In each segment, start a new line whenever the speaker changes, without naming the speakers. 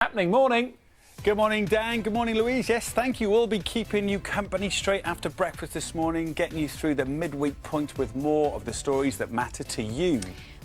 happening? Morning. Good morning, Dan. Good morning, Louise. Yes, thank you. We'll be keeping you company straight after breakfast this morning, getting you through the midweek point with more of the stories that matter to you.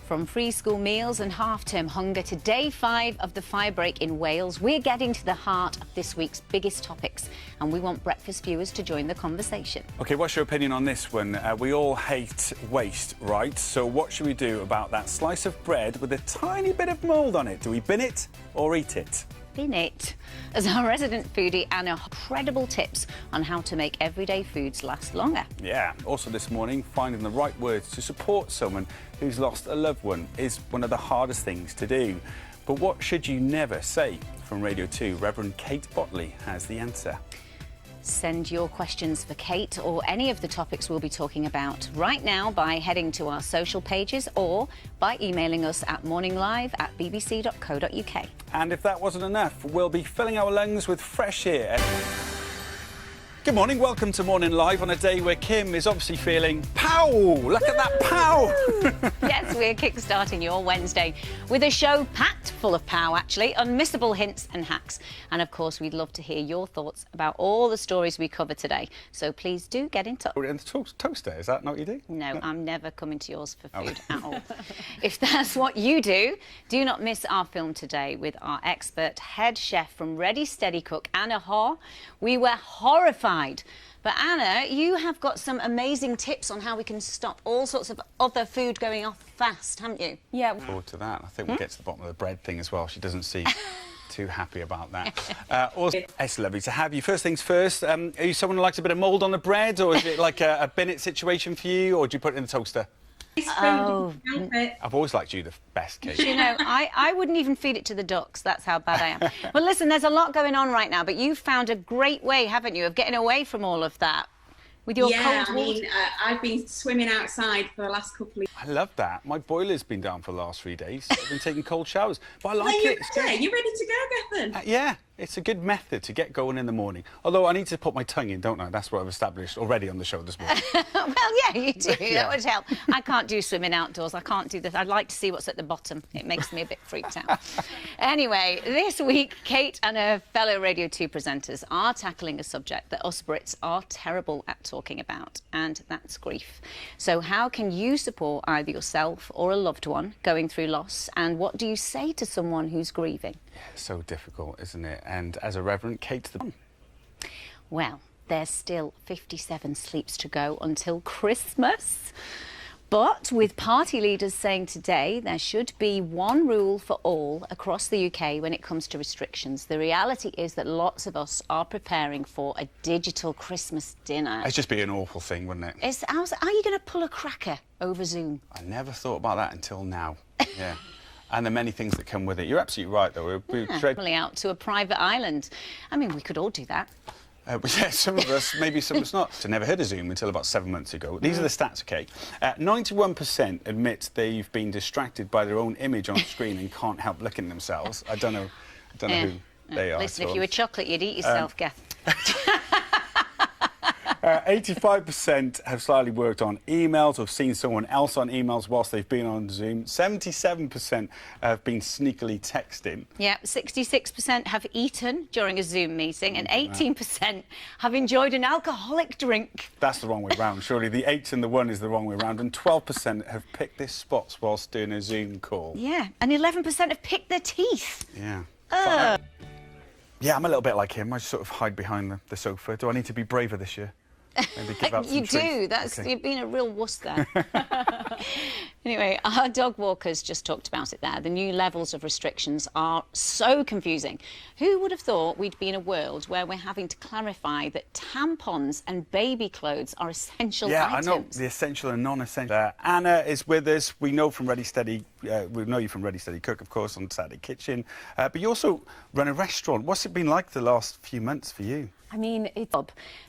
From free school meals and half-term hunger to day 5 of the fire break in Wales, we're getting to the heart of this week's biggest topics, and we want breakfast viewers to join the conversation. OK,
what's your opinion on this one? We all hate waste, right? So what should we do about that slice of bread with a tiny bit of mould on it? Do we bin it or eat it?
In it, as our resident foodie Anna, incredible tips on how to make everyday foods last longer.
Yeah, also this morning, finding the right words to support someone who's lost a loved one is one of the hardest things to do. But what should you never say? From Radio 2, Reverend Kate Botley has the answer.
Send your questions for Kate or any of the topics we'll be talking about right now by heading to our social pages or by emailing us at morninglive@bbc.co.uk.
And if that wasn't enough, we'll be filling our lungs with fresh air. Good morning, welcome to Morning Live on a day where Kim is obviously feeling pow! Look at that pow!
Yes, we're kick-starting your Wednesday with a show packed full of pow, actually, unmissable hints and hacks. And of course, we'd love to hear your thoughts about all the stories we cover today. So please do get in touch.
In the toaster, is that not what you do?
No, I'm never coming to yours for food at all. If that's what you do, do not miss our film today with our expert head chef from Ready Steady Cook, Anna Haw. We were horrified. But Anna, you have got some amazing tips on how we can stop all sorts of other food going off fast, haven't you?
Yeah. Look forward to that. I think we'll get to the bottom of the bread thing as well. She doesn't seem too happy about that. Also, it's lovely to have you. First things first, are you someone who likes a bit of mould on the bread, or is it like a bin it situation for you, or do you put it in the toaster?
Oh,
I've always liked you the best, Kate.
You know, I wouldn't even feed it to the ducks. That's how bad I am. Well, listen, there's a lot going on right now, but you've found a great way, haven't you, of getting away from all of that with your cold water?
I mean, I've been swimming outside for the last couple of...
I love that. My boiler's been down for the last 3 days. I've been taking cold showers, but I like it.
You ready to go, Gethin?
Yeah. It's a good method to get going in the morning. Although I need to put my tongue in, don't I? That's what I've established already on the show this morning.
Well, yeah, you do. Yeah. That would help. I can't do swimming outdoors. I can't do this. I'd like to see what's at the bottom. It makes me a bit freaked out. Anyway, this week, Kate and her fellow Radio 2 presenters are tackling a subject that us Brits are terrible at talking about, and that's grief. So how can you support either yourself or a loved one going through loss, and what do you say to someone who's grieving?
Yeah, it's so difficult, isn't it? And as a Reverend, Kate's the...
Well, there's still 57 sleeps to go until Christmas. But with party leaders saying today there should be one rule for all across the UK when it comes to restrictions, the reality is that lots of us are preparing for a digital Christmas dinner.
It'd just be an awful thing, wouldn't it?
Are you going to pull a cracker over Zoom?
I never thought about that until now. Yeah. And the many things that come with it. You're absolutely right, though. We're
out to a private island. I mean, we could all do that.
Yeah, some of us, maybe some of us not. I never heard of Zoom until about 7 months ago. These are the stats, okay? 91% admit they've been distracted by their own image on screen and can't help looking at themselves. I don't know who they are.
Listen, if you were chocolate, you'd eat yourself, Gaff.
85% have slightly worked on emails or seen someone else on emails whilst they've been on Zoom. 77% have been sneakily texting.
Yeah, 66% have eaten during a Zoom meeting and 18% have enjoyed an alcoholic drink.
That's the wrong way round, surely. The 8 and the 1 is the wrong way round. And 12% have picked their spots whilst doing a Zoom call.
Yeah, and 11% have picked their teeth.
Yeah. Yeah, I'm a little bit like him. I just sort of hide behind the sofa. Do I need to be braver this year? Maybe give up some
You do. You've been a real wuss there. Anyway, our dog walkers just talked about it there. The new levels of restrictions are so confusing. Who would have thought we'd be in a world where we're having to clarify that tampons and baby clothes are essential items?
Yeah, I know, the essential and non-essential. Anna is with us. We know from Ready Steady, we know you from Ready Steady Cook, of course, on Saturday Kitchen. But you also run a restaurant. What's it been like the last few months for you?
I mean, it's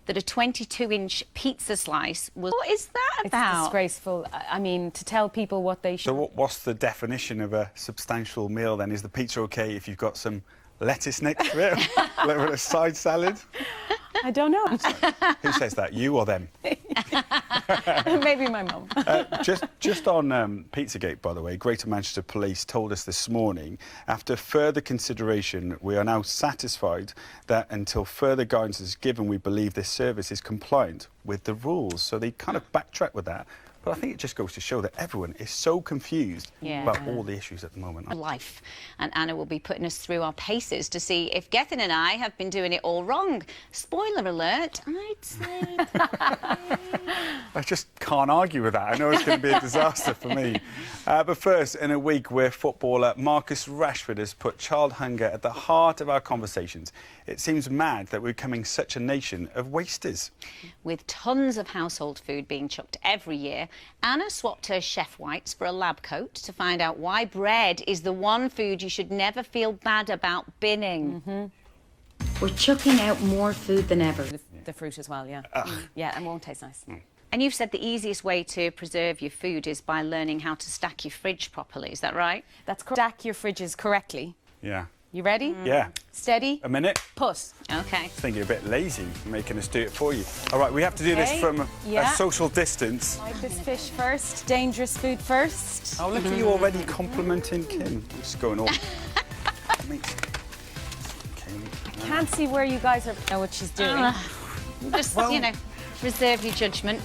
that a 22-inch pizza slice was... What is that about?
It's disgraceful. I mean, to tell people what they should...
So what's the definition of a substantial meal, then? Is the pizza OK if you've got some lettuce next to it? A little bit of side salad?
I don't know.
Who says that, you or them?
Maybe my mum.
Just on Pizzagate, by the way, Greater Manchester Police told us this morning, after further consideration, we are now satisfied that until further guidance is given, we believe this service is compliant with the rules. So they kind of backtrack with that. But I think it just goes to show that everyone is so confused about all the issues at the moment.
Life. And Anna will be putting us through our paces to see if Gethin and I have been doing it all wrong. Spoiler alert, I'd say.
I just can't argue with that. I know it's going to be a disaster for me. But first, in a week where footballer Marcus Rashford has put child hunger at the heart of our conversations, it seems mad that we're becoming such a nation of wasters.
With tons of household food being chucked every year, Anna swapped her chef whites for a lab coat to find out why bread is the one food you should never feel bad about binning.
We're chucking out more food than ever.
The fruit as well, yeah. Yeah, and won't taste nice.
And you've said the easiest way to preserve your food is by learning how to stack your fridge properly. Is that right?
That's correct. Stack your fridges correctly.
Yeah.
You ready?
Yeah.
Steady.
A minute.
Put.
OK.
I think you're a bit lazy making us do it for you. All right, we have to do this from a social distance.
Like this fish first, dangerous food first.
Oh, look at you already complimenting Kim. Just going on.
Can't see where you guys know what she's doing.
Just, you know, reserve your judgment.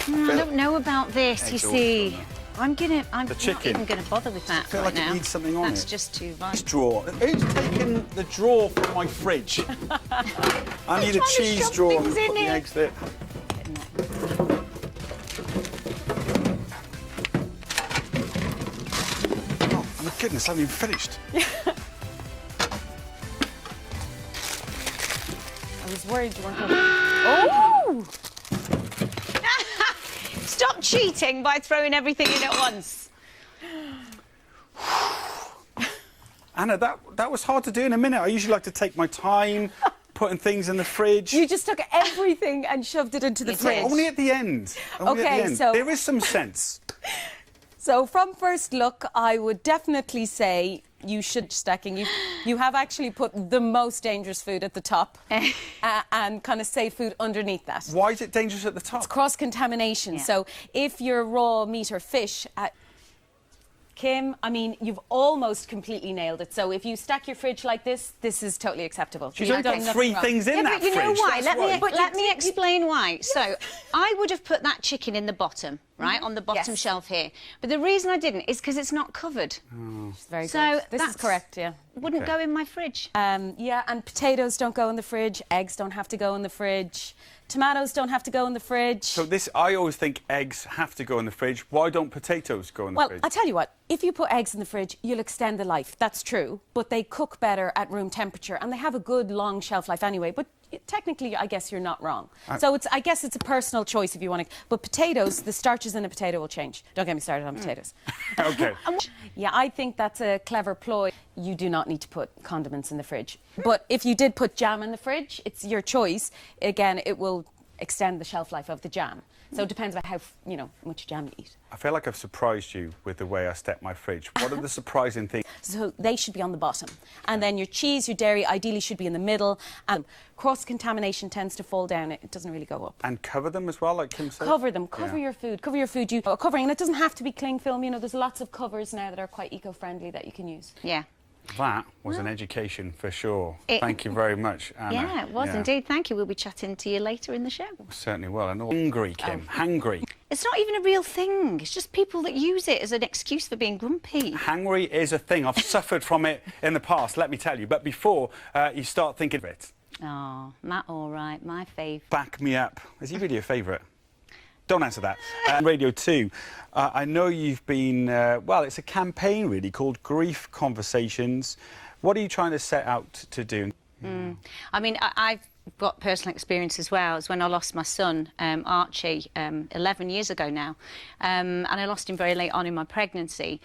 I don't know about this, you see. I'm not even going to bother with that
I feel
right
like
now.
It needs something on
That's
it.
just too
This
violent.
drawer. Who's taken the drawer from my fridge? I need a cheese drawer.
things
Put
in
the
it.
eggs there. Oh my goodness! I haven't even finished.
I was worried you weren't going to... Oh!
Stop cheating by throwing everything in at once.
Anna, that was hard to do in a minute. I usually like to take my time putting things in the fridge.
You just took everything and shoved it into the fridge.
Only at the end. Only at the end.
So...
There is some sense.
So from first look, I would definitely say you should stacking. You have actually put the most dangerous food at the top and kind of safe food underneath that.
Why is it dangerous at the top?
It's cross-contamination.
Yeah.
So if you're raw meat or fish... Kim, I mean, you've almost completely nailed it. So if you stack your fridge like this, this is totally acceptable.
She's only got three things in that
but you
fridge.
know why?
That's
Let me explain why. So I would have put that chicken in the bottom, right, on the bottom shelf here. But the reason I didn't is because it's not covered.
Very
So
good. This is correct, yeah.
Wouldn't go in my fridge.
Yeah, and potatoes don't go in the fridge. Eggs don't have to go in the fridge. Tomatoes don't have to go in the fridge.
So I always think eggs have to go in the fridge. Why don't potatoes go in the fridge?
Well, I tell you what, if you put eggs in the fridge, you'll extend the life. That's true. But they cook better at room temperature and they have a good long shelf life anyway. But technically, I guess you're not wrong. So I guess it's a personal choice if you want to. But potatoes, the starches in a potato will change. Don't get me started on potatoes.
OK.
Yeah, I think that's a clever ploy. You do not need to put condiments in the fridge. But if you did put jam in the fridge, it's your choice. Again, it will extend the shelf life of the jam. So it depends on how, much jam you eat.
I feel like I've surprised you with the way I stack my fridge. What are the surprising things?
So they should be on the bottom. And then your cheese, your dairy, ideally should be in the middle. And cross-contamination tends to fall down. It doesn't really go up.
And cover them as well, like Kim said?
Cover them. Cover your food. Cover your food. Covering, and it doesn't have to be cling film. There's lots of covers now that are quite eco-friendly that you can use.
Yeah.
That was an education for sure. Thank you very much, Anna.
Yeah, it was indeed. Thank you. We'll be chatting to you later in the show.
Certainly will. And hungry, Kim. Hangry.
It's not even a real thing. It's just people that use it as an excuse for being grumpy.
Hangry is a thing. I've suffered from it in the past, let me tell you. But before you start thinking of it...
Oh, Matt, all right. My fave.
Back me up. Is he really your favourite? Don't answer that. Radio 2, I know you've been, well, it's a campaign really called Grief Conversations. What are you trying to set out to do?
I mean, I've got personal experience as well. It's when I lost my son, Archie, 11 years ago now. And I lost him very late on in my pregnancy.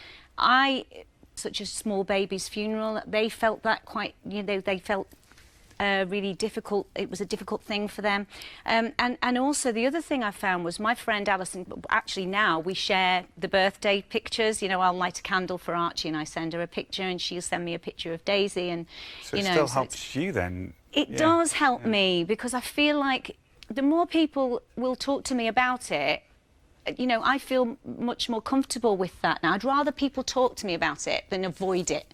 Such a small baby's funeral, they felt that quite, they felt really difficult. It was a difficult thing for them. And also the other thing I found was my friend Alison, actually now we share the birthday pictures. I'll light a candle for Archie and I send her a picture and she'll send me a picture of Daisy. And
So it still helps you then?
It does help me because I feel like the more people will talk to me about it, you know, I feel much more comfortable with that now. I'd rather people talk to me about it than avoid it.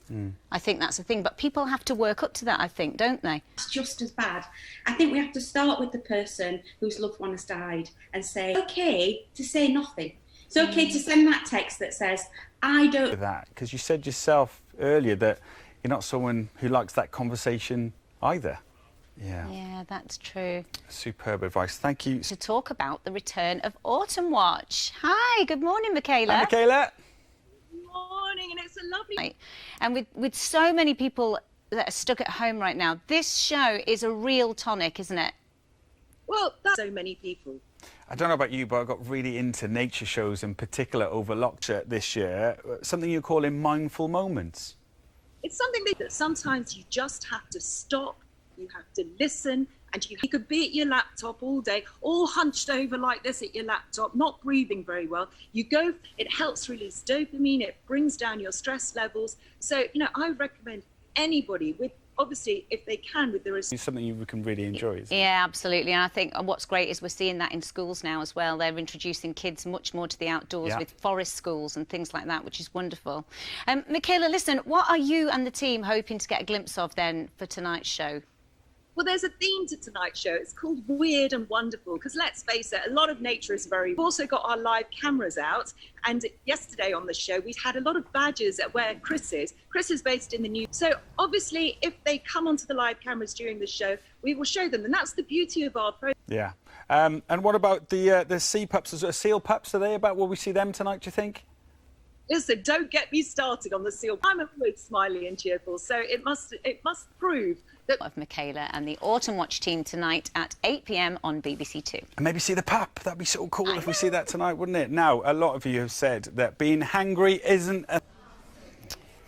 I think that's the thing. But people have to work up to that, I think, don't they?
It's just as bad. I think we have to start with the person whose loved one has died and say, it's okay to say nothing. It's okay to send that text that says, I don't...
That, because you said yourself earlier that you're not someone who likes that conversation either.
Yeah, that's true.
Superb advice. Thank you.
To talk about the return of Autumn Watch. Hi, good morning, Michaela.
Hi, Michaela.
Good morning, and it's a lovely...
And with so many people that are stuck at home right now, this show is a real tonic, isn't it?
Well, that's so many people.
I don't know about you, but I got really into nature shows in particular over lockdown this year. Something you're calling mindful moments.
It's something that sometimes you just have to stop, you have to listen, and you could be at your laptop all day, all hunched over like this at your laptop, not breathing very well. You go, it helps release dopamine, it brings down your stress levels. So, you know, I recommend anybody with, obviously, if they can, with their...
It's something you can really enjoy, isn't it?
Yeah, absolutely. And I think what's great is we're seeing that in schools now as well. They're introducing kids much more to the outdoors with forest schools and things like that, which is wonderful. Michaela, listen, what are you and the team hoping to get a glimpse of then for tonight's show?
Well, there's a theme to tonight's show. It's called Weird and Wonderful, because let's face it, a lot of nature is very... We've also got our live cameras out, and yesterday on the show, we had a lot of badgers at where Chris is. Chris is based in the New... So, obviously, if they come onto the live cameras during the show, we will show them, and that's the beauty of our program.
Yeah. And what about the sea pups? Seal pups, are they about? Will we see them tonight, do you think?
Listen, don't get me started on the seal. I'm always smiley and cheerful, so it must prove that...
Of Michaela and the Autumn Watch team tonight at 8 p.m. on BBC Two.
And maybe see the pup. That'd be so cool if we see that tonight, wouldn't it? Now, a lot of you have said that being hangry isn't a...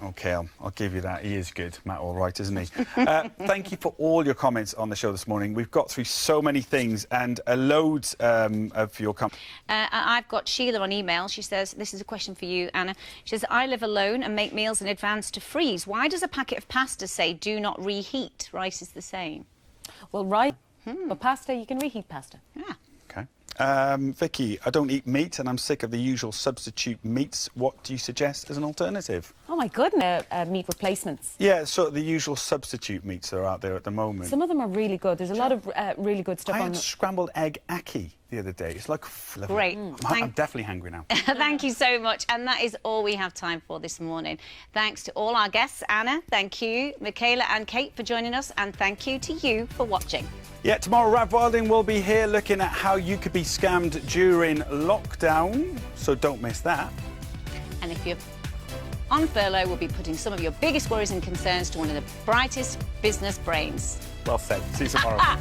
OK, I'll give you that. He is good. Matt, all right, isn't he? Thank you for all your comments on the show this morning. We've got through so many things and loads of your comments.
I've got Sheila on email. She says, this is a question for you, Anna. She says, I live alone and make meals in advance to freeze. Why does a packet of pasta say, do not reheat? Rice is the same.
Well, right. But pasta, you can reheat pasta.
Yeah.
OK. Vicky, I don't eat meat and I'm sick of the usual substitute meats. What do you suggest as an alternative?
Oh, my goodness. Meat replacements.
Yeah, so the usual substitute meats that are out there at the moment.
Some of them are really good. There's a lot of really good stuff
I
on
had scrambled egg ackee the other day. It's like...
Great.
I'm definitely hungry now.
Thank you so much. And that is all we have time for this morning. Thanks to all our guests. Anna, thank you. Michaela and Kate for joining us. And thank you to you for watching.
Yeah, tomorrow Rav Wilding will be here looking at how you could be scammed during lockdown. So don't miss that.
And if you're on furlough, we'll be putting some of your biggest worries and concerns to one of the brightest business brains.
Well said. See you tomorrow.